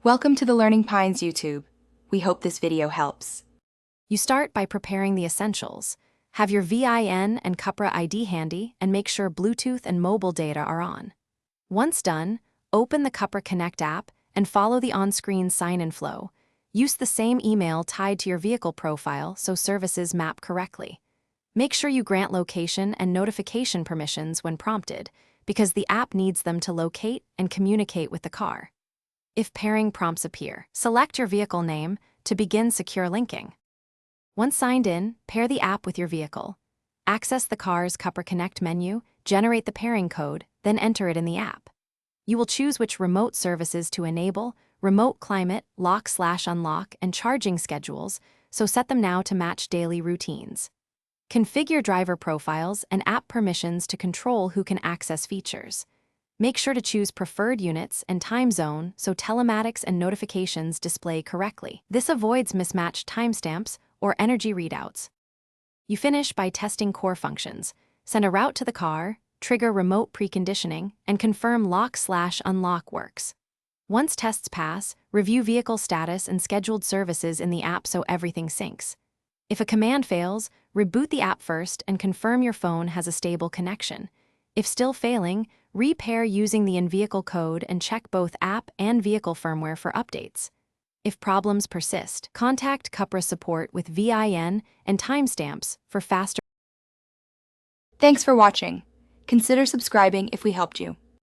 Welcome to the Learning Pines YouTube. We hope this video helps. You start by preparing the essentials. Have your VIN and Cupra ID handy and make sure Bluetooth and mobile data are on. Once done, open the Cupra Connect app and follow the on-screen sign-in flow. Use the same email tied to your vehicle profile so services map correctly. Make sure you grant location and notification permissions when prompted, because the app needs them to locate and communicate with the car. If pairing prompts appear, select your vehicle name to begin secure linking. Once signed in, pair the app with your vehicle. Access the car's Cupra Connect menu, generate the pairing code, then enter it in the app. You will choose which remote services to enable, remote climate, lock/unlock, and charging schedules, so set them now to match daily routines. Configure driver profiles and app permissions to control who can access features. Make sure to choose preferred units and time zone so telematics and notifications display correctly. This avoids mismatched timestamps or energy readouts. You finish by testing core functions, send a route to the car, trigger remote preconditioning, and confirm lock/unlock works. Once tests pass, review vehicle status and scheduled services in the app so everything syncs. If a command fails, reboot the app first and confirm your phone has a stable connection. If still failing, repair using the in-vehicle code and check both app and vehicle firmware for updates. If problems persist, contact Cupra support with VIN and timestamps for faster. Thanks for watching. Consider subscribing if we helped you.